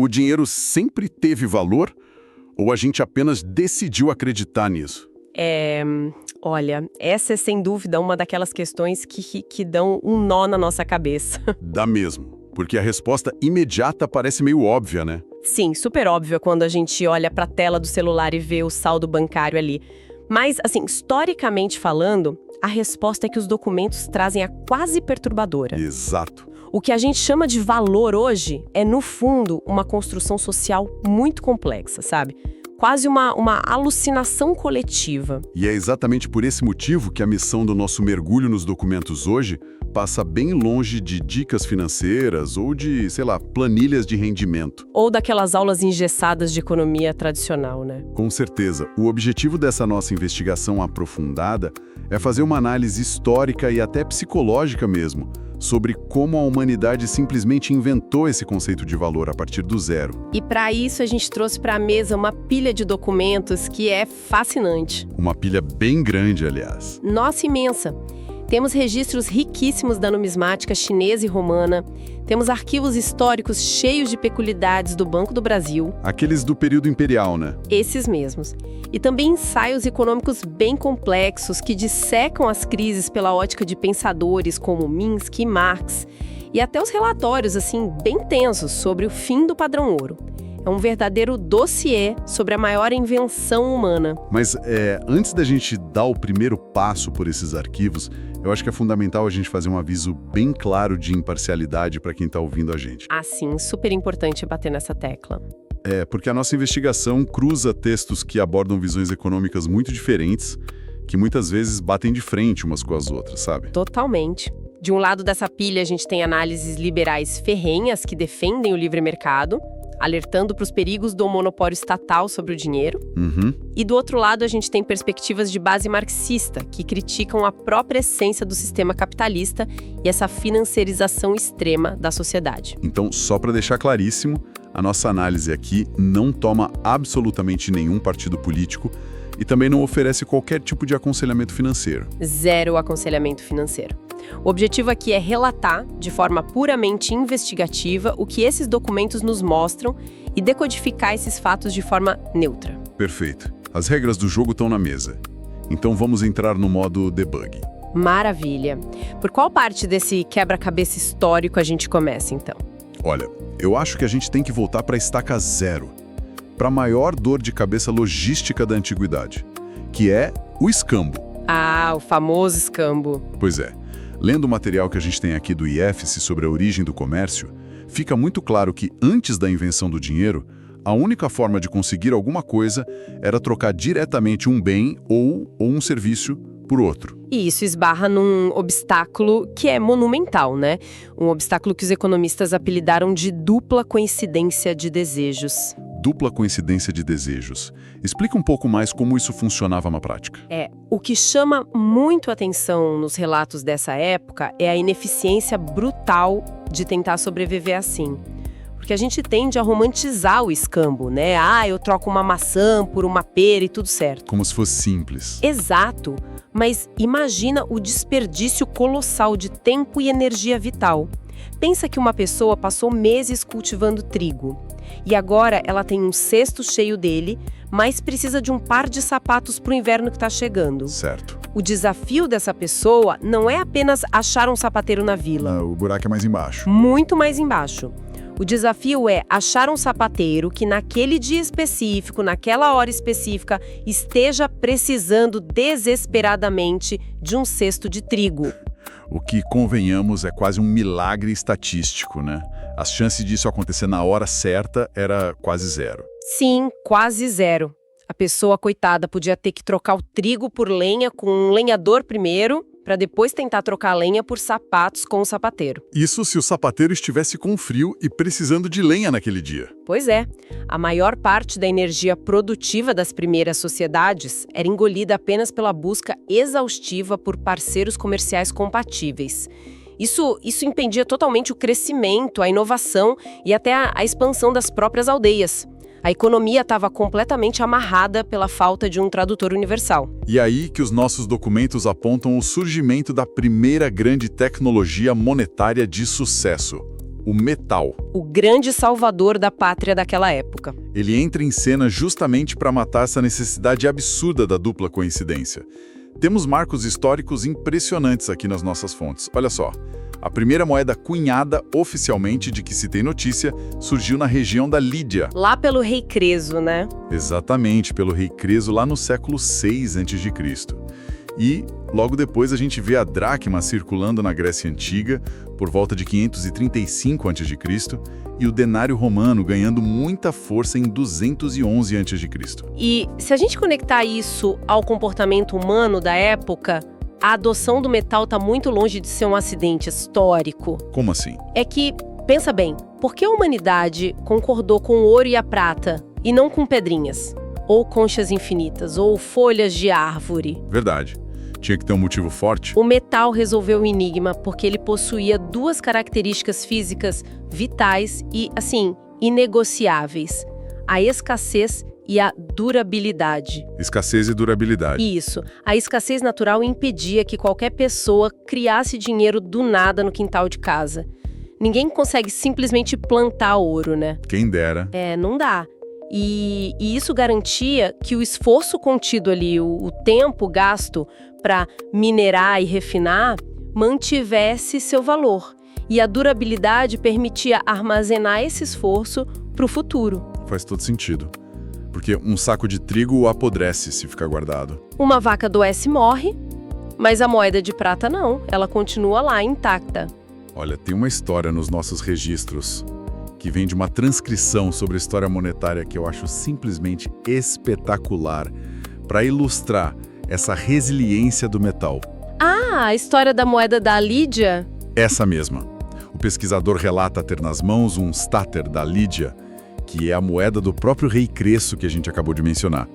O dinheiro sempre teve valor ou a gente apenas decidiu acreditar nisso? Olha, essa é sem dúvida uma daquelas questões que dão um nó na nossa cabeça. Dá mesmo, porque a resposta imediata parece meio óbvia, né? Sim, super óbvio quando a gente olha para a tela do celular e vê o saldo bancário ali. Mas, assim, historicamente falando, a resposta é que os documentos trazem a quase perturbadora. Exato. O que a gente chama de valor hoje é, no fundo, uma construção social muito complexa, sabe? Quase uma alucinação coletiva. E é exatamente por esse motivo que a missão do nosso mergulho nos documentos hoje passa bem longe de dicas financeiras ou de, sei lá, planilhas de rendimento. Ou daquelas aulas engessadas de economia tradicional, né? Com certeza. O objetivo dessa nossa investigação aprofundada é fazer uma análise histórica e até psicológica mesmo, sobre como a humanidade simplesmente inventou esse conceito de valor a partir do zero. E para isso a gente trouxe para a mesa uma pilha de documentos que é fascinante. Uma pilha bem grande, aliás. Nossa, imensa! Temos registros riquíssimos da numismática chinesa e romana, temos arquivos históricos cheios de peculiaridades do Banco do Brasil. Aqueles do período imperial, né? Esses mesmos. E também ensaios econômicos bem complexos que dissecam as crises pela ótica de pensadores como Minsky e Marx. E até os relatórios, assim, bem tensos sobre o fim do padrão ouro. É um verdadeiro dossiê sobre a maior invenção humana. Mas antes da gente dar o primeiro passo por esses arquivos, eu acho que é fundamental a gente fazer um aviso bem claro de imparcialidade para quem está ouvindo a gente. Ah, sim, super importante bater nessa tecla. Porque a nossa investigação cruza textos que abordam visões econômicas muito diferentes, que muitas vezes batem de frente umas com as outras, sabe? Totalmente. De um lado dessa pilha, a gente tem análises liberais ferrenhas que defendem o livre mercado, alertando para os perigos do monopólio estatal sobre o dinheiro. E do outro lado, a gente tem perspectivas de base marxista, que criticam a própria essência do sistema capitalista e essa financiarização extrema da sociedade. Então, só para deixar claríssimo, a nossa análise aqui não toma absolutamente nenhum partido político e também não oferece qualquer tipo de aconselhamento financeiro. Zero aconselhamento financeiro. O objetivo aqui é relatar, de forma puramente investigativa, o que esses documentos nos mostram e decodificar esses fatos de forma neutra. Perfeito. As regras do jogo estão na mesa. Então vamos entrar no modo debug. Maravilha. Por qual parte desse quebra-cabeça histórico a gente começa, então? Olha, eu acho que a gente tem que voltar para a estaca zero, para a maior dor de cabeça logística da antiguidade, que é o escambo. Ah, o famoso escambo. Pois é. Lendo o material que a gente tem aqui do IFES sobre a origem do comércio, fica muito claro que antes da invenção do dinheiro, a única forma de conseguir alguma coisa era trocar diretamente um bem ou um serviço por outro. E isso esbarra num obstáculo que é monumental, né? Um obstáculo que os economistas apelidaram de dupla coincidência de desejos. Dupla coincidência de desejos. Explica um pouco mais como isso funcionava na prática. O que chama muito atenção nos relatos dessa época é a ineficiência brutal de tentar sobreviver assim. Porque a gente tende a romantizar o escambo, né? Eu troco uma maçã por uma pera e tudo certo. Como se fosse simples. Exato. Mas imagina o desperdício colossal de tempo e energia vital. Pensa que uma pessoa passou meses cultivando trigo. E agora ela tem um cesto cheio dele, mas precisa de um par de sapatos para o inverno que está chegando. Certo. O desafio dessa pessoa não é apenas achar um sapateiro na vila. O buraco é mais embaixo. Muito mais embaixo. O desafio é achar um sapateiro que naquele dia específico, naquela hora específica, esteja precisando desesperadamente de um cesto de trigo. O que, convenhamos, é quase um milagre estatístico, né? As chances disso acontecer na hora certa era quase zero. Sim, quase zero. A pessoa, coitada, podia ter que trocar o trigo por lenha com um lenhador primeiro, para depois tentar trocar a lenha por sapatos com o sapateiro. Isso se o sapateiro estivesse com frio e precisando de lenha naquele dia. Pois é. A maior parte da energia produtiva das primeiras sociedades era engolida apenas pela busca exaustiva por parceiros comerciais compatíveis. Isso impedia totalmente o crescimento, a inovação e até a expansão das próprias aldeias. A economia estava completamente amarrada pela falta de um tradutor universal. E aí que os nossos documentos apontam o surgimento da primeira grande tecnologia monetária de sucesso, o metal. O grande salvador da pátria daquela época. Ele entra em cena justamente para matar essa necessidade absurda da dupla coincidência. Temos marcos históricos impressionantes aqui nas nossas fontes. Olha só, a primeira moeda cunhada oficialmente de que se tem notícia surgiu na região da Lídia. Lá pelo rei Creso, né? Exatamente, pelo rei Creso lá no século 6 a.C. E logo depois a gente vê a dracma circulando na Grécia Antiga por volta de 535 a.C. e o denário romano ganhando muita força em 211 a.C. E se a gente conectar isso ao comportamento humano da época, a adoção do metal está muito longe de ser um acidente histórico. Como assim? É que, pensa bem, por que a humanidade concordou com o ouro e a prata e não com pedrinhas? Ou conchas infinitas, ou folhas de árvore? Verdade. Tinha que ter um motivo forte. O metal resolveu o enigma porque ele possuía duas características físicas vitais e, assim, inegociáveis: a escassez e a durabilidade. Escassez e durabilidade. Isso. A escassez natural impedia que qualquer pessoa criasse dinheiro do nada no quintal de casa. Ninguém consegue simplesmente plantar ouro, né? Quem dera. Não dá. E isso garantia que o esforço contido ali, o tempo gasto para minerar e refinar, mantivesse seu valor. E a durabilidade permitia armazenar esse esforço para o futuro. Faz todo sentido. Porque um saco de trigo apodrece se ficar guardado. Uma vaca adoece e morre, mas a moeda de prata não, ela continua lá intacta. Olha, tem uma história nos nossos registros que vem de uma transcrição sobre a história monetária que eu acho simplesmente espetacular para ilustrar essa resiliência do metal. Ah, a história da moeda da Lídia? Essa mesma. O pesquisador relata ter nas mãos um stater da Lídia, que é a moeda do próprio rei Creso que a gente acabou de mencionar.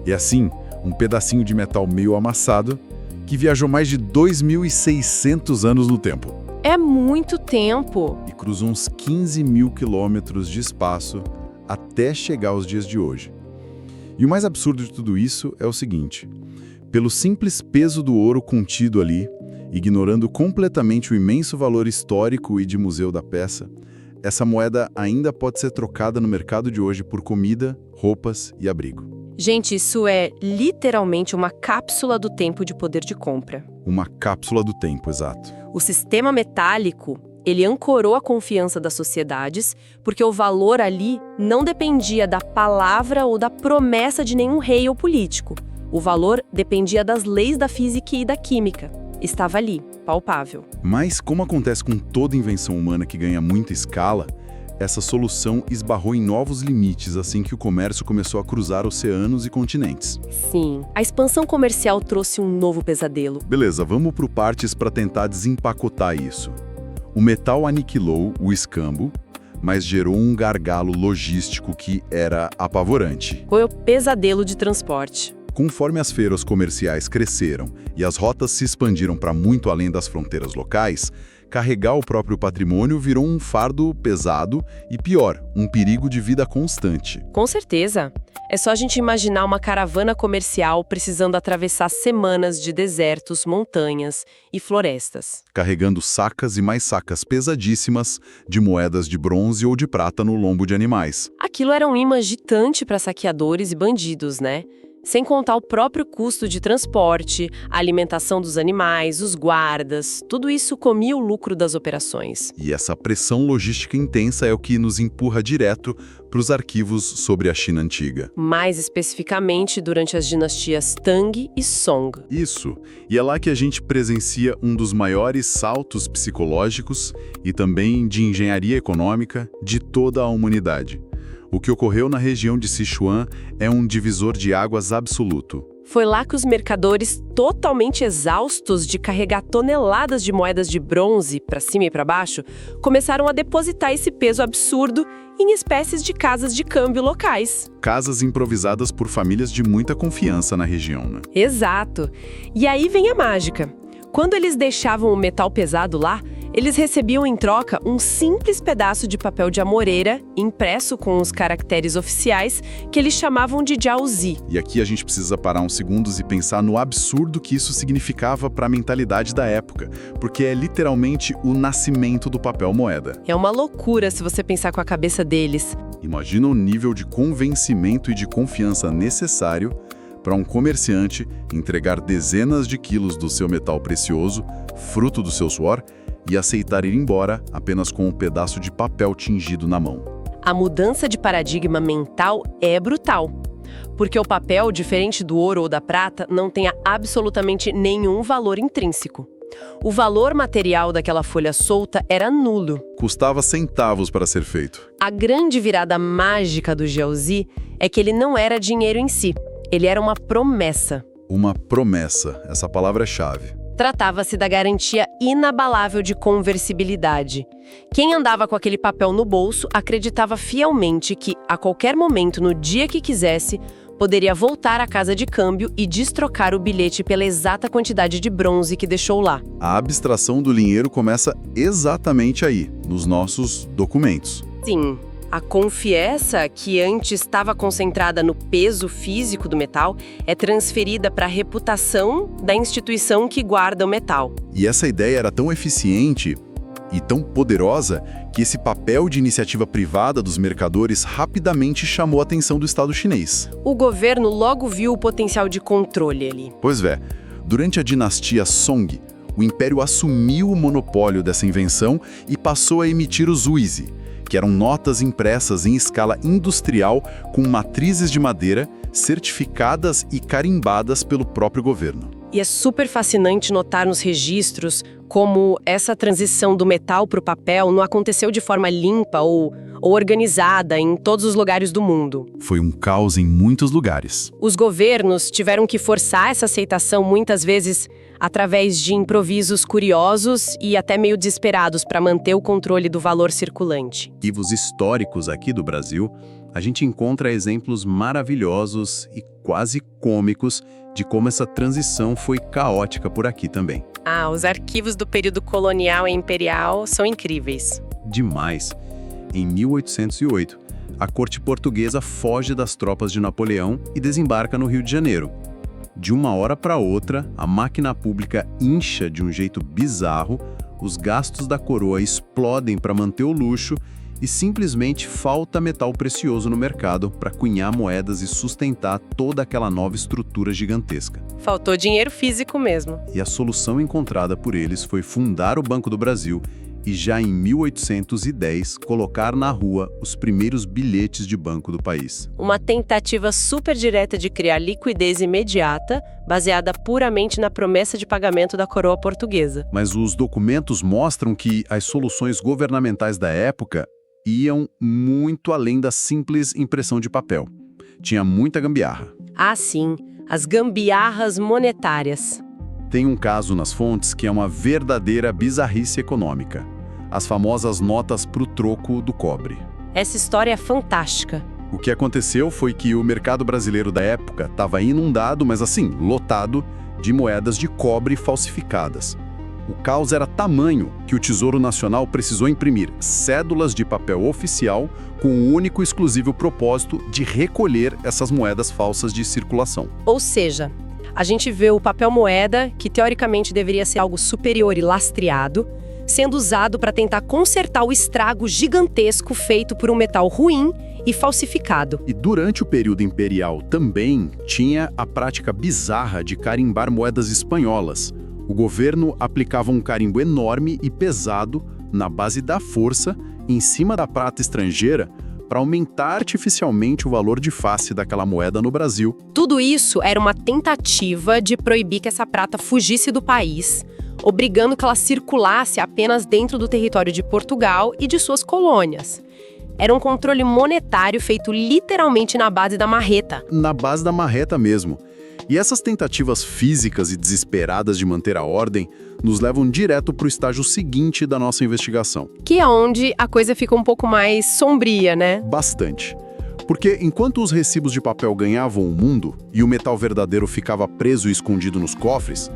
E assim, um pedacinho de metal meio amassado que viajou mais de 2.600 anos no tempo. É muito tempo. E cruzou uns 15 mil quilômetros de espaço até chegar aos dias de hoje. E o mais absurdo de tudo isso é o seguinte: pelo simples peso do ouro contido ali, ignorando completamente o imenso valor histórico e de museu da peça, essa moeda ainda pode ser trocada no mercado de hoje por comida, roupas e abrigo. Gente, isso é literalmente uma cápsula do tempo de poder de compra. Uma cápsula do tempo, exato. O sistema metálico, ele ancorou a confiança das sociedades, porque o valor ali não dependia da palavra ou da promessa de nenhum rei ou político. O valor dependia das leis da física e da química. Estava ali, palpável. Mas, como acontece com toda invenção humana que ganha muita escala, essa solução esbarrou em novos limites assim que o comércio começou a cruzar oceanos e continentes. Sim, a expansão comercial trouxe um novo pesadelo. Beleza, vamos por partes para tentar desempacotar isso. O metal aniquilou o escambo, mas gerou um gargalo logístico que era apavorante. Foi o pesadelo de transporte. Conforme as feiras comerciais cresceram e as rotas se expandiram para muito além das fronteiras locais, carregar o próprio patrimônio virou um fardo pesado e, pior, um perigo de vida constante. Com certeza. É só a gente imaginar uma caravana comercial precisando atravessar semanas de desertos, montanhas e florestas. Carregando sacas e mais sacas pesadíssimas de moedas de bronze ou de prata no lombo de animais. Aquilo era um imã agitante para saqueadores e bandidos, né? Sem contar o próprio custo de transporte, a alimentação dos animais, os guardas, tudo isso comia o lucro das operações. E essa pressão logística intensa é o que nos empurra direto para os arquivos sobre a China antiga. Mais especificamente durante as dinastias Tang e Song. Isso, e é lá que a gente presencia um dos maiores saltos psicológicos e também de engenharia econômica de toda a humanidade. O que ocorreu na região de Sichuan é um divisor de águas absoluto. Foi lá que os mercadores, totalmente exaustos de carregar toneladas de moedas de bronze para cima e para baixo, começaram a depositar esse peso absurdo em espécies de casas de câmbio locais. Casas improvisadas por famílias de muita confiança na região, né? Exato. E aí vem a mágica. Quando eles deixavam o metal pesado lá, Eles recebiam em troca um simples pedaço de papel de amoreira, impresso com os caracteres oficiais, que eles chamavam de jiaozi. E aqui a gente precisa parar uns segundos e pensar no absurdo que isso significava para a mentalidade da época, porque é literalmente o nascimento do papel moeda. É uma loucura se você pensar com a cabeça deles. Imagina o nível de convencimento e de confiança necessário para um comerciante entregar dezenas de quilos do seu metal precioso, fruto do seu suor, e aceitar ir embora apenas com um pedaço de papel tingido na mão. A mudança de paradigma mental é brutal, porque o papel, diferente do ouro ou da prata, não tem absolutamente nenhum valor intrínseco. O valor material daquela folha solta era nulo. Custava centavos para ser feito. A grande virada mágica do jiaozi é que ele não era dinheiro em si, ele era uma promessa. Uma promessa, essa palavra é chave. Tratava-se da garantia inabalável de conversibilidade. Quem andava com aquele papel no bolso acreditava fielmente que, a qualquer momento, no dia que quisesse, poderia voltar à casa de câmbio e destrocar o bilhete pela exata quantidade de bronze que deixou lá. A abstração do dinheiro começa exatamente aí, nos nossos documentos. Sim. A confiança, que antes estava concentrada no peso físico do metal, é transferida para a reputação da instituição que guarda o metal. E essa ideia era tão eficiente e tão poderosa que esse papel de iniciativa privada dos mercadores rapidamente chamou a atenção do Estado chinês. O governo logo viu o potencial de controle ali. Pois é, durante a dinastia Song, o império assumiu o monopólio dessa invenção e passou a emitir os Wuizi, que eram notas impressas em escala industrial com matrizes de madeira, certificadas e carimbadas pelo próprio governo. E é super fascinante notar nos registros como essa transição do metal para o papel não aconteceu de forma limpa ou organizada em todos os lugares do mundo. Foi um caos em muitos lugares. Os governos tiveram que forçar essa aceitação muitas vezes através de improvisos curiosos e até meio desesperados para manter o controle do valor circulante. Arquivos históricos aqui do Brasil, a gente encontra exemplos maravilhosos e quase cômicos de como essa transição foi caótica por aqui também. Ah, os arquivos do período colonial e imperial são incríveis. Demais. Em 1808, a corte portuguesa foge das tropas de Napoleão e desembarca no Rio de Janeiro. De uma hora para outra, a máquina pública incha de um jeito bizarro, os gastos da coroa explodem para manter o luxo e simplesmente falta metal precioso no mercado para cunhar moedas e sustentar toda aquela nova estrutura gigantesca. Faltou dinheiro físico mesmo. E a solução encontrada por eles foi fundar o Banco do Brasil e já em 1810 colocar na rua os primeiros bilhetes de banco do país. Uma tentativa super direta de criar liquidez imediata, baseada puramente na promessa de pagamento da coroa portuguesa. Mas os documentos mostram que as soluções governamentais da época iam muito além da simples impressão de papel. Tinha muita gambiarra. Ah, sim, as gambiarras monetárias. Tem um caso nas fontes que é uma verdadeira bizarrice econômica. As famosas notas pro troco do cobre. Essa história é fantástica. O que aconteceu foi que o mercado brasileiro da época estava inundado, mas assim, lotado, de moedas de cobre falsificadas. O caos era tamanho que o Tesouro Nacional precisou imprimir cédulas de papel oficial com o único e exclusivo propósito de recolher essas moedas falsas de circulação. Ou seja, a gente vê o papel moeda, que teoricamente deveria ser algo superior e lastreado, sendo usado para tentar consertar o estrago gigantesco feito por um metal ruim e falsificado. E durante o período imperial também tinha a prática bizarra de carimbar moedas espanholas. O governo aplicava um carimbo enorme e pesado na base da força, em cima da prata estrangeira, para aumentar artificialmente o valor de face daquela moeda no Brasil. Tudo isso era uma tentativa de proibir que essa prata fugisse do país, obrigando que ela circulasse apenas dentro do território de Portugal e de suas colônias. Era um controle monetário feito literalmente na base da marreta. Na base da marreta mesmo. E essas tentativas físicas e desesperadas de manter a ordem nos levam direto para o estágio seguinte da nossa investigação. Que é onde a coisa fica um pouco mais sombria, né? Bastante. Porque enquanto os recibos de papel ganhavam o mundo e o metal verdadeiro ficava preso e escondido nos cofres,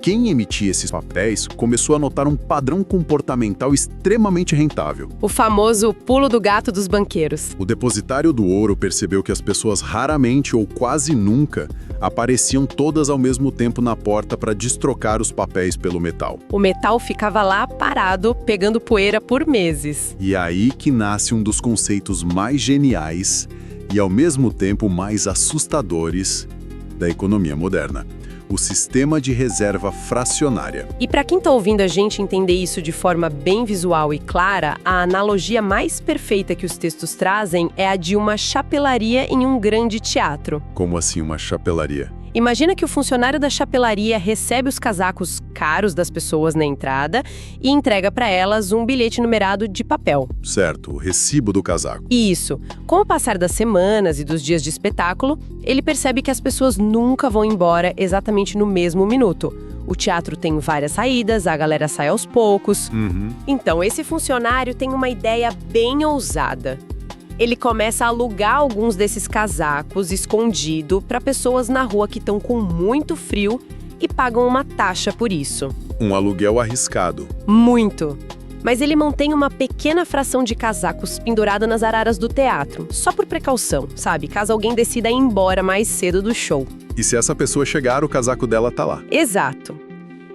quem emitia esses papéis começou a notar um padrão comportamental extremamente rentável. O famoso pulo do gato dos banqueiros. O depositário do ouro percebeu que as pessoas raramente ou quase nunca apareciam todas ao mesmo tempo na porta para destrocar os papéis pelo metal. O metal ficava lá parado, pegando poeira por meses. E é aí que nasce um dos conceitos mais geniais e ao mesmo tempo mais assustadores da economia moderna: o sistema de reserva fracionária. E para quem está ouvindo a gente entender isso de forma bem visual e clara, a analogia mais perfeita que os textos trazem é a de uma chapelaria em um grande teatro. Como assim uma chapelaria? Imagina que o funcionário da chapelaria recebe os casacos caros das pessoas na entrada e entrega para elas um bilhete numerado de papel. Certo, o recibo do casaco. Isso. Com o passar das semanas e dos dias de espetáculo, ele percebe que as pessoas nunca vão embora exatamente no mesmo minuto. O teatro tem várias saídas, a galera sai aos poucos. Então, esse funcionário tem uma ideia bem ousada. Ele começa a alugar alguns desses casacos escondido para pessoas na rua que estão com muito frio e pagam uma taxa por isso. Um aluguel arriscado. Muito. Mas ele mantém uma pequena fração de casacos pendurada nas araras do teatro, só por precaução, sabe? Caso alguém decida ir embora mais cedo do show. E se essa pessoa chegar, o casaco dela tá lá. Exato.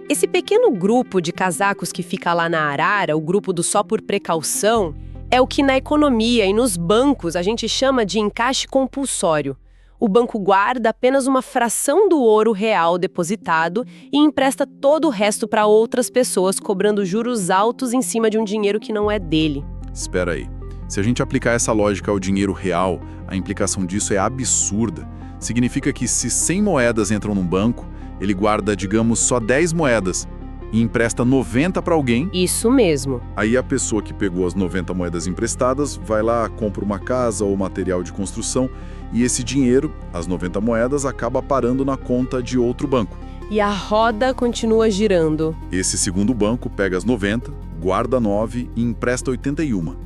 Esse pequeno grupo de casacos que fica lá na arara, o grupo do só por precaução, é o que na economia e nos bancos a gente chama de encaixe compulsório. O banco guarda apenas uma fração do ouro real depositado e empresta todo o resto para outras pessoas, cobrando juros altos em cima de um dinheiro que não é dele. Espera aí. Se a gente aplicar essa lógica ao dinheiro real, a implicação disso é absurda. Significa que se 100 moedas entram num banco, ele guarda, digamos, só 10 moedas e empresta 90 para alguém. Isso mesmo. Aí a pessoa que pegou as 90 moedas emprestadas vai lá, compra uma casa ou material de construção e esse dinheiro, as 90 moedas, acaba parando na conta de outro banco. E a roda continua girando. Esse segundo banco pega as 90, guarda 9 e empresta 81.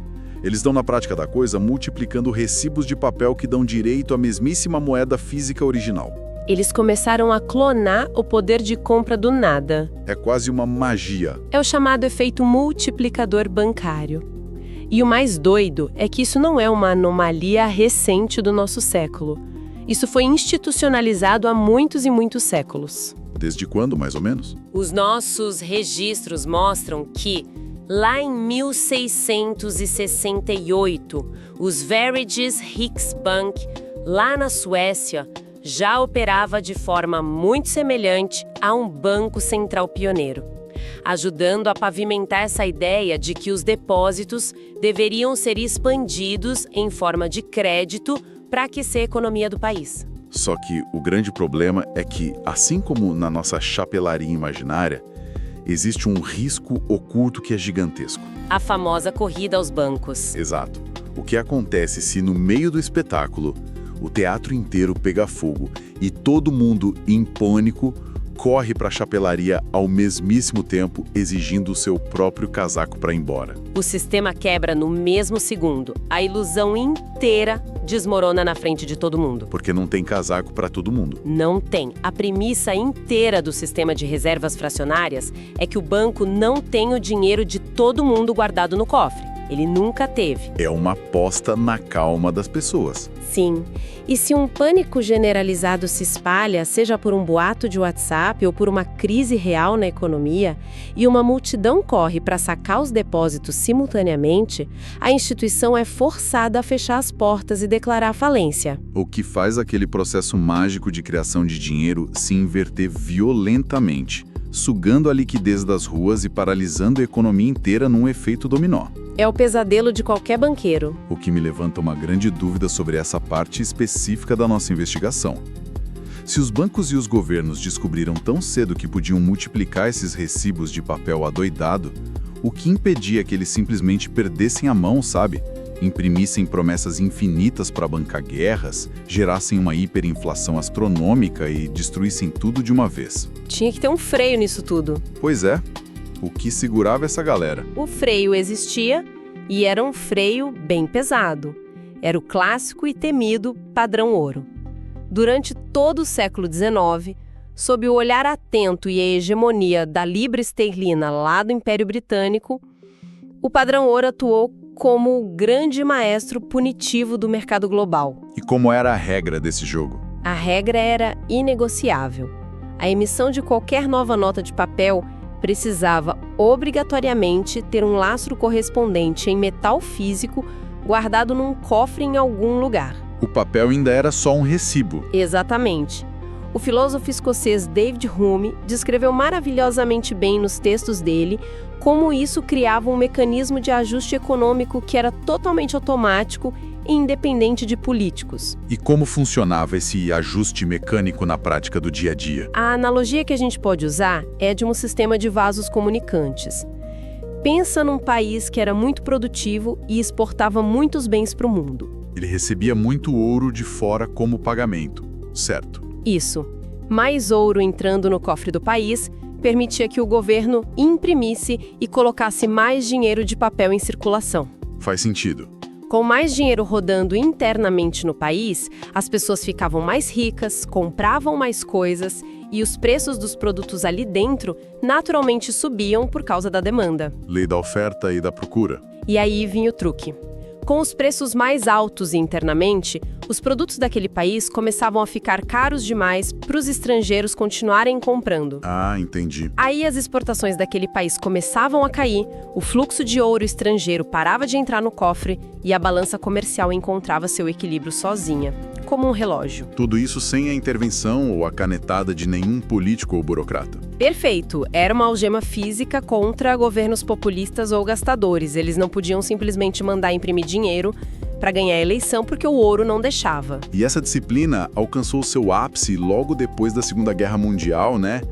Eles dão na prática da coisa multiplicando recibos de papel que dão direito à mesmíssima moeda física original. Eles começaram a clonar o poder de compra do nada. É quase uma magia. É o chamado efeito multiplicador bancário. E o mais doido é que isso não é uma anomalia recente do nosso século. Isso foi institucionalizado há muitos e muitos séculos. Desde quando, mais ou menos? Os nossos registros mostram que, lá em 1668, os Sveriges Riksbank, lá na Suécia, já operava de forma muito semelhante a um banco central pioneiro, ajudando a pavimentar essa ideia de que os depósitos deveriam ser expandidos em forma de crédito para aquecer a economia do país. Só que o grande problema é que, assim como na nossa chapelaria imaginária, existe um risco oculto que é gigantesco. A famosa corrida aos bancos. Exato. O que acontece se no meio do espetáculo o teatro inteiro pega fogo e todo mundo, em pânico, corre para a chapelaria ao mesmíssimo tempo, exigindo o seu próprio casaco para ir embora? O sistema quebra no mesmo segundo. A ilusão inteira desmorona na frente de todo mundo. Porque não tem casaco para todo mundo. Não tem. A premissa inteira do sistema de reservas fracionárias é que o banco não tem o dinheiro de todo mundo guardado no cofre. Ele nunca teve. É uma aposta na calma das pessoas. Sim. E se um pânico generalizado se espalha, seja por um boato de WhatsApp ou por uma crise real na economia, e uma multidão corre para sacar os depósitos simultaneamente, a instituição é forçada a fechar as portas e declarar falência. O que faz aquele processo mágico de criação de dinheiro se inverter violentamente, sugando a liquidez das ruas e paralisando a economia inteira num efeito dominó. É o pesadelo de qualquer banqueiro. O que me levanta uma grande dúvida sobre essa parte específica da nossa investigação. Se os bancos e os governos descobriram tão cedo que podiam multiplicar esses recibos de papel adoidado, o que impedia que eles simplesmente perdessem a mão, sabe? Imprimissem promessas infinitas para bancar guerras, gerassem uma hiperinflação astronômica e destruíssem tudo de uma vez? Tinha que ter um freio nisso tudo. Pois é. O que segurava essa galera? O freio existia e era um freio bem pesado. Era o clássico e temido padrão ouro. Durante todo o século XIX, sob o olhar atento e a hegemonia da libra esterlina lá do Império Britânico, o padrão ouro atuou como o grande maestro punitivo do mercado global. E como era a regra desse jogo? A regra era inegociável. A emissão de qualquer nova nota de papel precisava obrigatoriamente ter um lastro correspondente em metal físico guardado num cofre em algum lugar. O papel ainda era só um recibo. Exatamente. O filósofo escocês David Hume descreveu maravilhosamente bem nos textos dele como isso criava um mecanismo de ajuste econômico que era totalmente automático e independente de políticos. E como funcionava esse ajuste mecânico na prática do dia a dia? A analogia que a gente pode usar é de um sistema de vasos comunicantes. Pensa num país que era muito produtivo e exportava muitos bens para o mundo. Ele recebia muito ouro de fora como pagamento, certo? Isso. Mais ouro entrando no cofre do país permitia que o governo imprimisse e colocasse mais dinheiro de papel em circulação. Faz sentido. Com mais dinheiro rodando internamente no país, as pessoas ficavam mais ricas, compravam mais coisas e os preços dos produtos ali dentro naturalmente subiam por causa da demanda. Lei da oferta e da procura. E aí vinha o truque. Com os preços mais altos internamente, os produtos daquele país começavam a ficar caros demais para os estrangeiros continuarem comprando. Ah, entendi. Aí as exportações daquele país começavam a cair, o fluxo de ouro estrangeiro parava de entrar no cofre e a balança comercial encontrava seu equilíbrio sozinha, como um relógio. Tudo isso sem a intervenção ou a canetada de nenhum político ou burocrata. Perfeito. Era uma algema física contra governos populistas ou gastadores. Eles não podiam simplesmente mandar imprimir dinheiro para ganhar a eleição porque o ouro não deixava. E essa disciplina alcançou seu ápice logo depois da Segunda Guerra Mundial, né?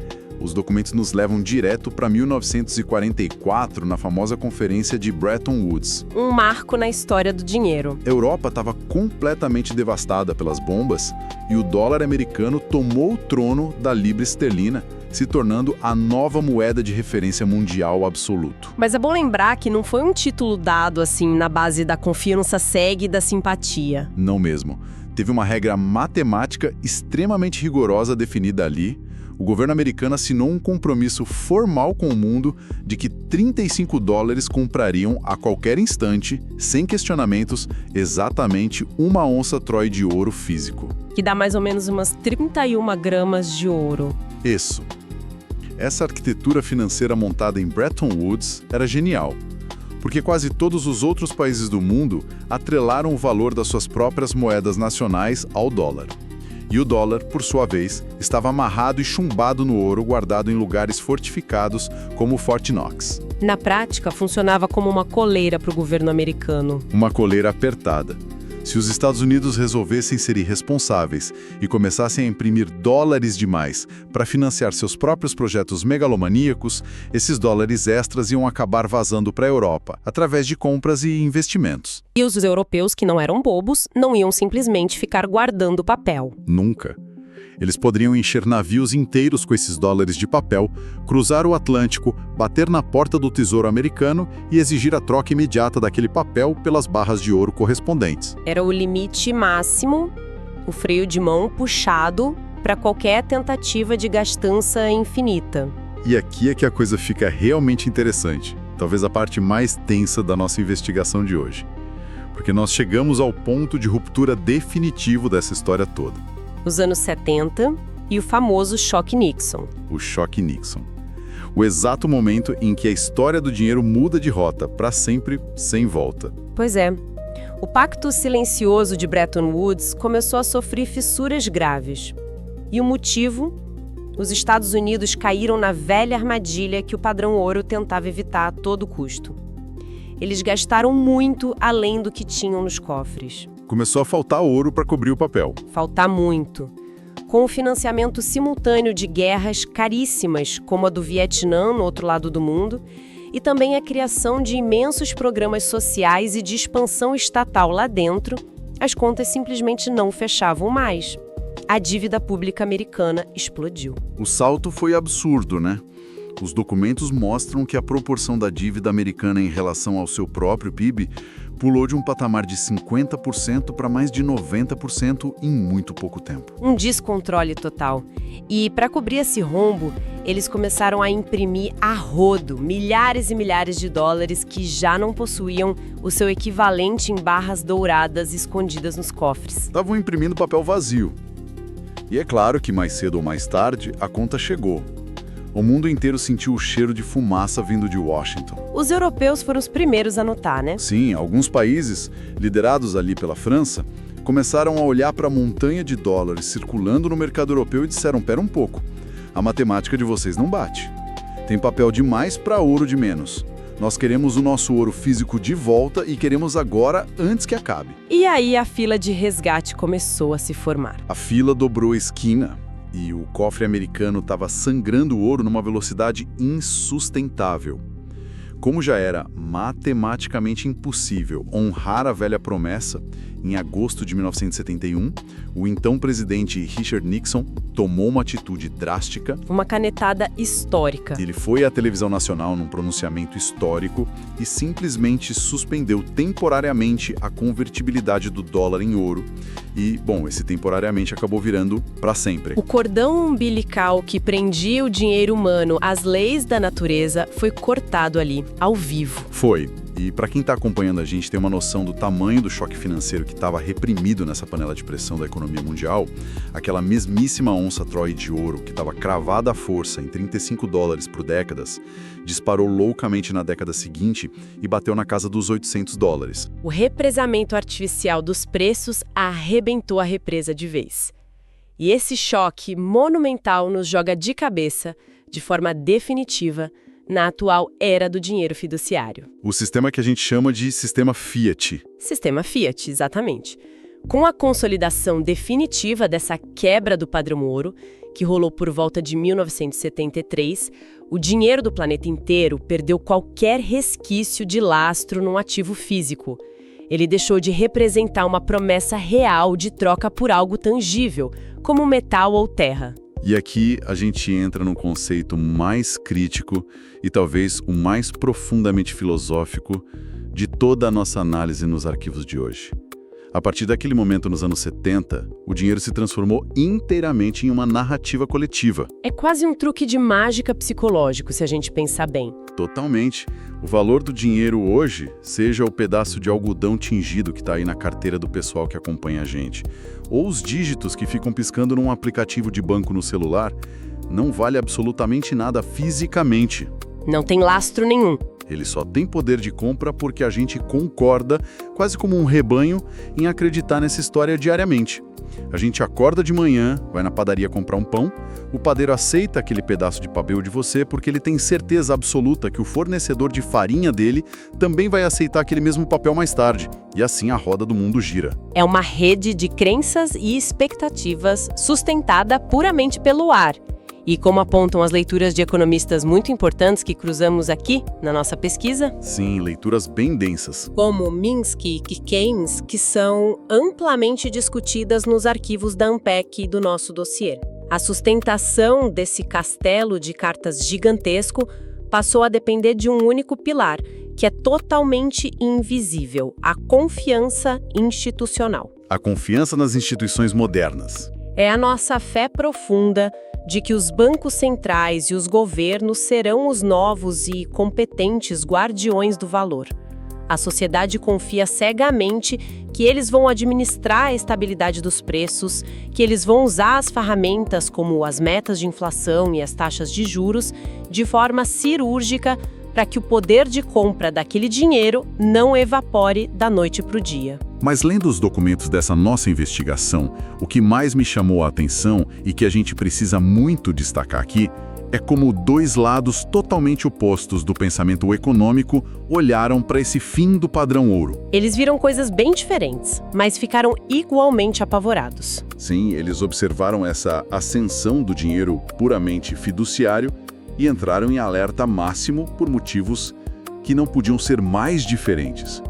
Os documentos nos levam direto para 1944, na famosa Conferência de Bretton Woods. Um marco na história do dinheiro. A Europa estava completamente devastada pelas bombas e o dólar americano tomou o trono da libra esterlina, se tornando a nova moeda de referência mundial absoluto. Mas é bom lembrar que não foi um título dado assim na base da confiança cega e da simpatia. Não mesmo. Teve uma regra matemática extremamente rigorosa definida ali. O governo americano assinou um compromisso formal com o mundo de que 35 dólares comprariam a qualquer instante, sem questionamentos, exatamente uma onça Troy de ouro físico. Que dá mais ou menos umas 31 gramas de ouro. Isso. Essa arquitetura financeira montada em Bretton Woods era genial, porque quase todos os outros países do mundo atrelaram o valor das suas próprias moedas nacionais ao dólar. E o dólar, por sua vez, estava amarrado e chumbado no ouro guardado em lugares fortificados como o Fort Knox. Na prática, funcionava como uma coleira para o governo americano. Uma coleira apertada. Se os Estados Unidos resolvessem ser irresponsáveis e começassem a imprimir dólares demais para financiar seus próprios projetos megalomaníacos, esses dólares extras iam acabar vazando para a Europa, através de compras e investimentos. E os europeus, que não eram bobos, não iam simplesmente ficar guardando papel. Nunca. Eles poderiam encher navios inteiros com esses dólares de papel, cruzar o Atlântico, bater na porta do Tesouro Americano e exigir a troca imediata daquele papel pelas barras de ouro correspondentes. Era o limite máximo, o freio de mão puxado para qualquer tentativa de gastança infinita. E aqui é que a coisa fica realmente interessante, talvez a parte mais tensa da nossa investigação de hoje. Porque nós chegamos ao ponto de ruptura definitivo dessa história toda. Os anos 70 e o famoso choque Nixon. O choque Nixon. O exato momento em que a história do dinheiro muda de rota, para sempre, sem volta. Pois é. O pacto silencioso de Bretton Woods começou a sofrer fissuras graves. E o motivo? Os Estados Unidos caíram na velha armadilha que o padrão ouro tentava evitar a todo custo. Eles gastaram muito além do que tinham nos cofres. Começou a faltar ouro para cobrir o papel. Faltar muito. Com o financiamento simultâneo de guerras caríssimas, como a do Vietnã, no outro lado do mundo, e também a criação de imensos programas sociais e de expansão estatal lá dentro, as contas simplesmente não fechavam mais. A dívida pública americana explodiu. O salto foi absurdo, né? Os documentos mostram que a proporção da dívida americana em relação ao seu próprio PIB Pulou de um patamar de 50% para mais de 90% em muito pouco tempo. Um descontrole total. E para cobrir esse rombo, eles começaram a imprimir a rodo milhares e milhares de dólares que já não possuíam o seu equivalente em barras douradas escondidas nos cofres. Estavam imprimindo papel vazio. E é claro que mais cedo ou mais tarde a conta chegou. O mundo inteiro sentiu o cheiro de fumaça vindo de Washington. Os europeus foram os primeiros a notar, né? Sim, alguns países, liderados ali pela França, começaram a olhar para a montanha de dólares circulando no mercado europeu e disseram: pera um pouco, a matemática de vocês não bate. Tem papel demais para ouro de menos. Nós queremos o nosso ouro físico de volta e queremos agora, antes que acabe. E aí a fila de resgate começou a se formar. A fila dobrou a esquina e o cofre americano estava sangrando ouro numa velocidade insustentável. Como já era matematicamente impossível honrar a velha promessa, em agosto de 1971, o então presidente Richard Nixon tomou uma atitude drástica. Uma canetada histórica. Ele foi à televisão nacional num pronunciamento histórico e simplesmente suspendeu temporariamente a convertibilidade do dólar em ouro. E, bom, esse temporariamente acabou virando para sempre. O cordão umbilical que prendia o dinheiro humano às leis da natureza foi cortado ali, ao vivo. Foi. E para quem está acompanhando a gente tem uma noção do tamanho do choque financeiro que estava reprimido nessa panela de pressão da economia mundial, aquela mesmíssima onça Troy de ouro que estava cravada à força em 35 dólares por décadas, disparou loucamente na década seguinte e bateu na casa dos 800 dólares. O represamento artificial dos preços arrebentou a represa de vez. E esse choque monumental nos joga de cabeça, de forma definitiva, na atual era do dinheiro fiduciário. O sistema que a gente chama de sistema Fiat. Sistema Fiat, exatamente. Com a consolidação definitiva dessa quebra do padrão ouro, que rolou por volta de 1973, o dinheiro do planeta inteiro perdeu qualquer resquício de lastro num ativo físico. Ele deixou de representar uma promessa real de troca por algo tangível, como metal ou terra. E aqui a gente entra num conceito mais crítico e talvez o mais profundamente filosófico de toda a nossa análise nos arquivos de hoje. A partir daquele momento, nos anos 70, o dinheiro se transformou inteiramente em uma narrativa coletiva. É quase um truque de mágica psicológico, se a gente pensar bem. Totalmente. O valor do dinheiro hoje, seja o pedaço de algodão tingido que está aí na carteira do pessoal que acompanha a gente, ou os dígitos que ficam piscando num aplicativo de banco no celular, não vale absolutamente nada fisicamente. Não tem lastro nenhum. Ele só tem poder de compra porque a gente concorda, quase como um rebanho, em acreditar nessa história diariamente. A gente acorda de manhã, vai na padaria comprar um pão, o padeiro aceita aquele pedaço de papel de você porque ele tem certeza absoluta que o fornecedor de farinha dele também vai aceitar aquele mesmo papel mais tarde. E assim a roda do mundo gira. É uma rede de crenças e expectativas sustentada puramente pelo ar. E como apontam as leituras de economistas muito importantes que cruzamos aqui na nossa pesquisa? Sim, leituras bem densas. Como Minsky e Keynes, que são amplamente discutidas nos arquivos da ANPEC e do nosso dossiê. A sustentação desse castelo de cartas gigantesco passou a depender de um único pilar, que é totalmente invisível: a confiança institucional. A confiança nas instituições modernas. É a nossa fé profunda de que os bancos centrais e os governos serão os novos e competentes guardiões do valor. A sociedade confia cegamente que eles vão administrar a estabilidade dos preços, que eles vão usar as ferramentas como as metas de inflação e as taxas de juros de forma cirúrgica para que o poder de compra daquele dinheiro não evapore da noite para o dia. Mas lendo os documentos dessa nossa investigação, o que mais me chamou a atenção e que a gente precisa muito destacar aqui é como dois lados totalmente opostos do pensamento econômico olharam para esse fim do padrão ouro. Eles viram coisas bem diferentes, mas ficaram igualmente apavorados. Sim, eles observaram essa ascensão do dinheiro puramente fiduciário e entraram em alerta máximo por motivos que não podiam ser mais diferentes.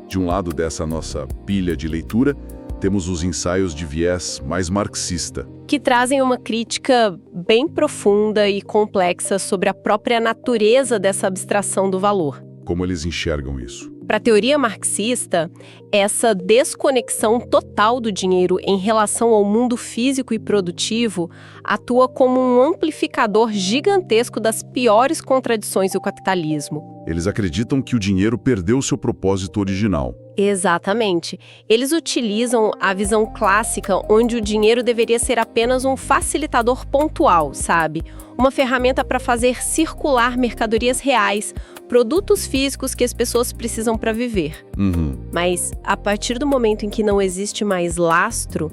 De um lado dessa nossa pilha de leitura, temos os ensaios de viés mais marxista, que trazem uma crítica bem profunda e complexa sobre a própria natureza dessa abstração do valor. Como eles enxergam isso? Para a teoria marxista, essa desconexão total do dinheiro em relação ao mundo físico e produtivo atua como um amplificador gigantesco das piores contradições do capitalismo. Eles acreditam que o dinheiro perdeu seu propósito original. Exatamente. Eles utilizam a visão clássica onde o dinheiro deveria ser apenas um facilitador pontual, sabe? Uma ferramenta para fazer circular mercadorias reais, produtos físicos que as pessoas precisam para viver. Mas, a partir do momento em que não existe mais lastro,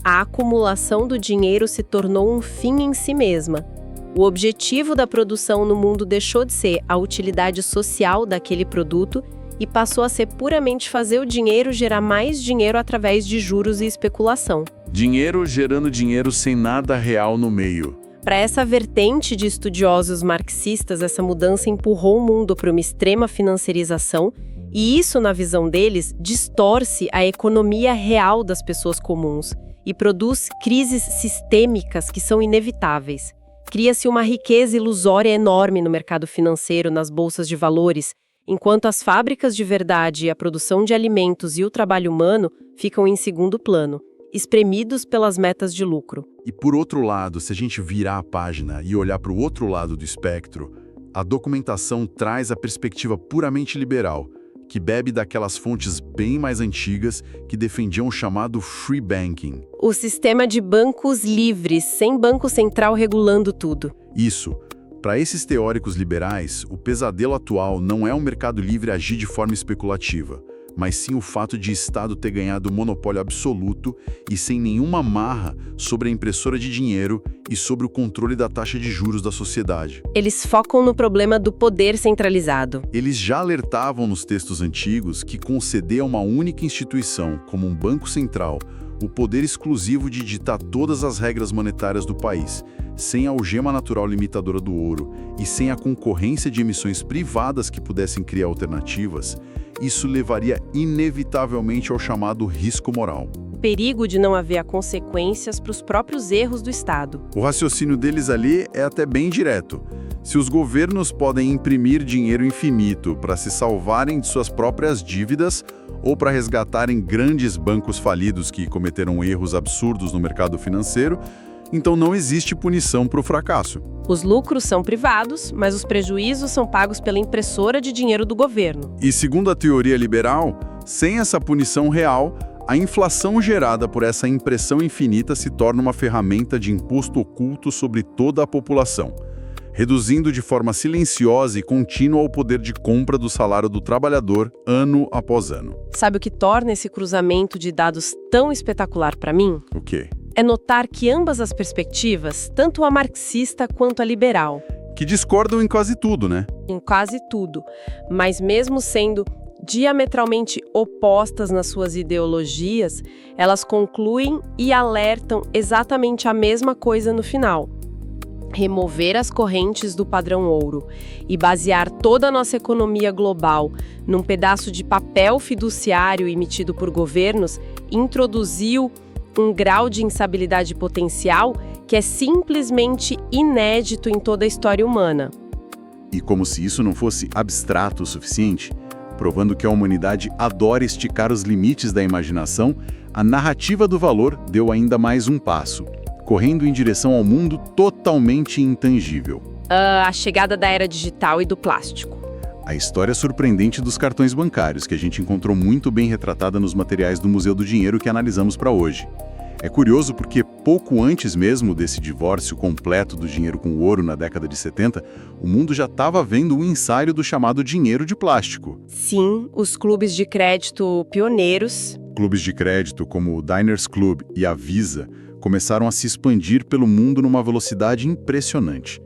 a acumulação do dinheiro se tornou um fim em si mesma. O objetivo da produção no mundo deixou de ser a utilidade social daquele produto e passou a ser puramente fazer o dinheiro gerar mais dinheiro através de juros e especulação. Dinheiro gerando dinheiro sem nada real no meio. Para essa vertente de estudiosos marxistas, essa mudança empurrou o mundo para uma extrema financiarização e isso, na visão deles, distorce a economia real das pessoas comuns e produz crises sistêmicas que são inevitáveis. Cria-se uma riqueza ilusória enorme no mercado financeiro, nas bolsas de valores, enquanto as fábricas de verdade, a produção de alimentos e o trabalho humano ficam em segundo plano, espremidos pelas metas de lucro. E por outro lado, se a gente virar a página e olhar para o outro lado do espectro, a documentação traz a perspectiva puramente liberal, que bebe daquelas fontes bem mais antigas que defendiam o chamado free banking. O sistema de bancos livres, sem banco central regulando tudo. Isso. Para esses teóricos liberais, o pesadelo atual não é o mercado livre agir de forma especulativa, mas sim o fato de Estado ter ganhado monopólio absoluto e sem nenhuma amarra sobre a impressora de dinheiro e sobre o controle da taxa de juros da sociedade. Eles focam no problema do poder centralizado. Eles já alertavam nos textos antigos que conceder a uma única instituição, como um banco central, o poder exclusivo de ditar todas as regras monetárias do país, sem a algema natural limitadora do ouro e sem a concorrência de emissões privadas que pudessem criar alternativas, isso levaria inevitavelmente ao chamado risco moral. O perigo de não haver consequências para os próprios erros do Estado. O raciocínio deles ali é até bem direto. Se os governos podem imprimir dinheiro infinito para se salvarem de suas próprias dívidas ou para resgatarem grandes bancos falidos que cometeram erros absurdos no mercado financeiro, então não existe punição para o fracasso. Os lucros são privados, mas os prejuízos são pagos pela impressora de dinheiro do governo. E segundo a teoria liberal, sem essa punição real, a inflação gerada por essa impressão infinita se torna uma ferramenta de imposto oculto sobre toda a população, reduzindo de forma silenciosa e contínua o poder de compra do salário do trabalhador ano após ano. Sabe o que torna esse cruzamento de dados tão espetacular para mim? O quê? É notar que ambas as perspectivas, tanto a marxista quanto a liberal, Que discordam em quase tudo, né? em quase tudo, mas mesmo sendo diametralmente opostas nas suas ideologias, elas concluem e alertam exatamente a mesma coisa no final: remover as correntes do padrão ouro e basear toda a nossa economia global num pedaço de papel fiduciário emitido por governos introduziu um grau de instabilidade potencial que é simplesmente inédito em toda a história humana. E como se isso não fosse abstrato o suficiente, provando que a humanidade adora esticar os limites da imaginação, a narrativa do valor deu ainda mais um passo, correndo em direção ao mundo totalmente intangível. A chegada da era digital e do plástico. A história surpreendente dos cartões bancários, que a gente encontrou muito bem retratada nos materiais do Museu do Dinheiro que analisamos para hoje. É curioso porque pouco antes mesmo desse divórcio completo do dinheiro com o ouro na década de 70, o mundo já estava vendo um ensaio do chamado dinheiro de plástico. Sim, os clubes de crédito pioneiros. Clubes de crédito como o Diners Club e a Visa começaram a se expandir pelo mundo numa velocidade impressionante.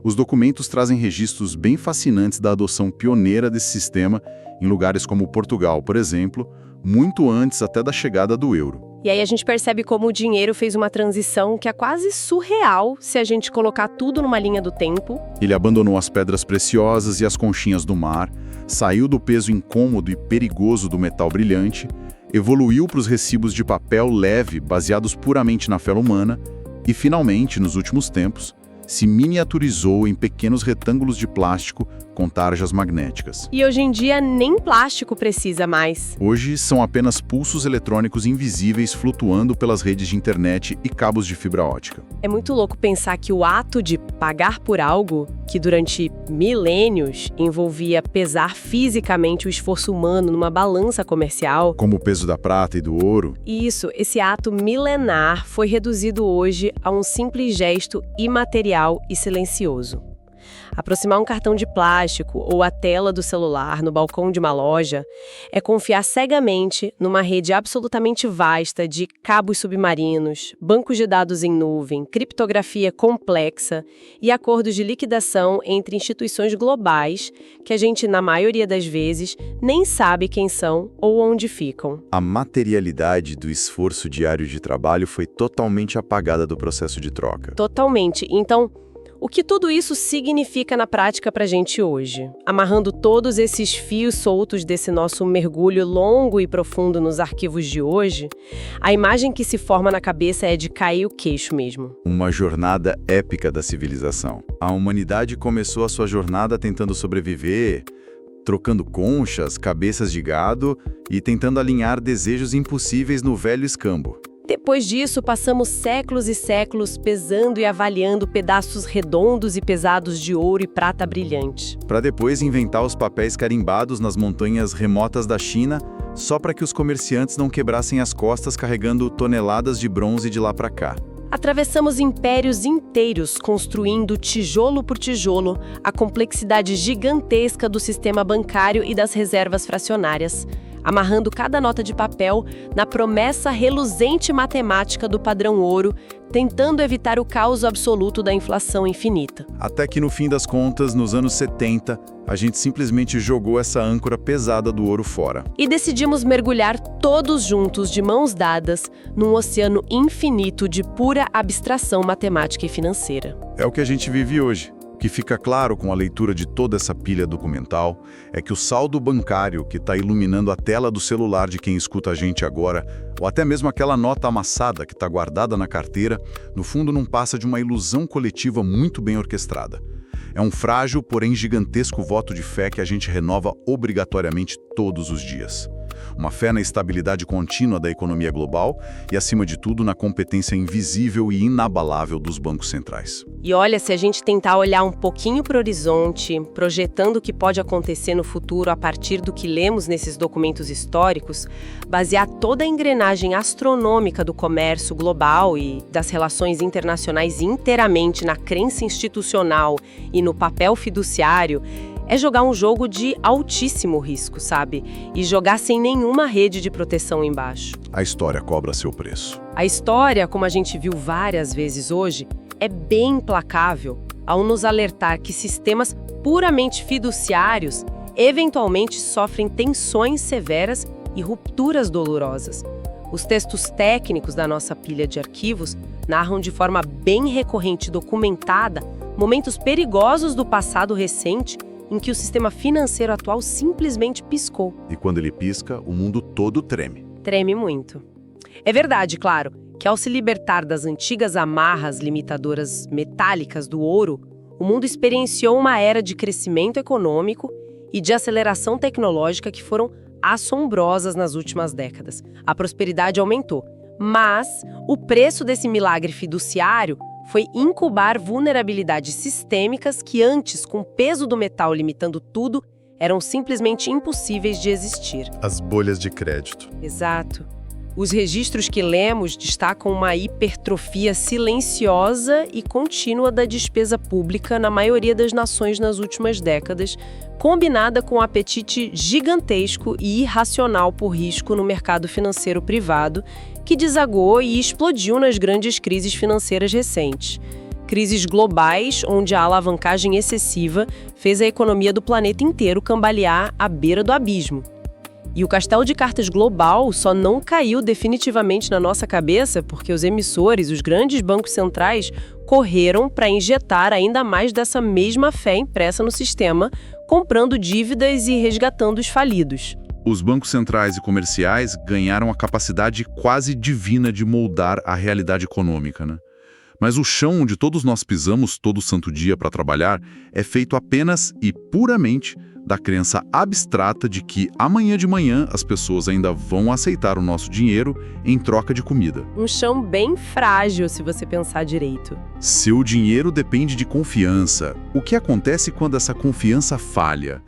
Os documentos trazem registros bem fascinantes da adoção pioneira desse sistema em lugares como Portugal, por exemplo, muito antes até da chegada do euro. E aí a gente percebe como o dinheiro fez uma transição que é quase surreal se a gente colocar tudo numa linha do tempo. Ele abandonou as pedras preciosas e as conchinhas do mar, saiu do peso incômodo e perigoso do metal brilhante, evoluiu para os recibos de papel leve baseados puramente na fé humana e, finalmente, nos últimos tempos, se miniaturizou em pequenos retângulos de plástico com tarjas magnéticas. E hoje em dia nem plástico precisa mais. Hoje são apenas pulsos eletrônicos invisíveis flutuando pelas redes de internet e cabos de fibra ótica. É muito louco pensar que o ato de pagar por algo, que durante milênios envolvia pesar fisicamente o esforço humano numa balança comercial, Como o peso da prata e do ouro, esse ato milenar foi reduzido hoje a um simples gesto imaterial e silencioso. Aproximar um cartão de plástico ou a tela do celular no balcão de uma loja é confiar cegamente numa rede absolutamente vasta de cabos submarinos, bancos de dados em nuvem, criptografia complexa e acordos de liquidação entre instituições globais que a gente, na maioria das vezes, nem sabe quem são ou onde ficam. A materialidade do esforço diário de trabalho foi totalmente apagada do processo de troca. Totalmente. Então, o que tudo isso significa na prática para a gente hoje? Amarrando todos esses fios soltos desse nosso mergulho longo e profundo nos arquivos de hoje, a imagem que se forma na cabeça é de cair o queixo mesmo. Uma jornada épica da civilização. A humanidade começou a sua jornada tentando sobreviver, trocando conchas, cabeças de gado e tentando alinhar desejos impossíveis no velho escambo. Depois disso, passamos séculos e séculos pesando e avaliando pedaços redondos e pesados de ouro e prata brilhante. Para depois inventar os papéis carimbados nas montanhas remotas da China, só para que os comerciantes não quebrassem as costas carregando toneladas de bronze de lá para cá. Atravessamos impérios inteiros, construindo tijolo por tijolo a complexidade gigantesca do sistema bancário e das reservas fracionárias, amarrando cada nota de papel na promessa reluzente matemática do padrão ouro, tentando evitar o caos absoluto da inflação infinita. Até que no fim das contas, nos anos 70, a gente simplesmente jogou essa âncora pesada do ouro fora. E decidimos mergulhar todos juntos, de mãos dadas, num oceano infinito de pura abstração matemática e financeira. é o que a gente vive hoje. O que fica claro com a leitura de toda essa pilha documental é que o saldo bancário que está iluminando a tela do celular de quem escuta a gente agora, ou até mesmo aquela nota amassada que está guardada na carteira, no fundo não passa de uma ilusão coletiva muito bem orquestrada. É um frágil, porém gigantesco voto de fé que a gente renova obrigatoriamente todos os dias. Uma fé na estabilidade contínua da economia global e, acima de tudo, na competência invisível e inabalável dos bancos centrais. E olha, se a gente tentar olhar um pouquinho para o horizonte, projetando o que pode acontecer no futuro a partir do que lemos nesses documentos históricos, basear toda a engrenagem astronômica do comércio global e das relações internacionais inteiramente na crença institucional e no papel fiduciário, é jogar um jogo de altíssimo risco, sabe? E jogar sem nenhuma rede de proteção embaixo. A história cobra seu preço. A história, como a gente viu várias vezes hoje, é bem implacável ao nos alertar que sistemas puramente fiduciários eventualmente sofrem tensões severas e rupturas dolorosas. Os textos técnicos da nossa pilha de arquivos narram de forma bem recorrente e documentada momentos perigosos do passado recente em que o sistema financeiro atual simplesmente piscou. E quando ele pisca, o mundo todo treme. Treme muito. É verdade, claro, que ao se libertar das antigas amarras limitadoras metálicas do ouro, o mundo experienciou uma era de crescimento econômico e de aceleração tecnológica que foram assombrosas nas últimas décadas. A prosperidade aumentou, mas o preço desse milagre fiduciário foi incubar vulnerabilidades sistêmicas que antes, com o peso do metal limitando tudo, eram simplesmente impossíveis de existir. As bolhas de crédito. Exato. Os registros que lemos destacam uma hipertrofia silenciosa e contínua da despesa pública na maioria das nações nas últimas décadas, combinada com um apetite gigantesco e irracional por risco no mercado financeiro privado, que desagou e explodiu nas grandes crises financeiras recentes. Crises globais, onde a alavancagem excessiva fez a economia do planeta inteiro cambalear à beira do abismo. E o castelo de cartas global só não caiu definitivamente na nossa cabeça porque os emissores, os grandes bancos centrais, correram para injetar ainda mais dessa mesma fé impressa no sistema, comprando dívidas e resgatando os falidos. Os bancos centrais e comerciais ganharam a capacidade quase divina de moldar a realidade econômica, né? Mas o chão onde todos nós pisamos todo santo dia para trabalhar é feito apenas e puramente da crença abstrata de que amanhã de manhã as pessoas ainda vão aceitar o nosso dinheiro em troca de comida. Um chão bem frágil, se você pensar direito. Seu dinheiro depende de confiança. O que acontece quando essa confiança falha?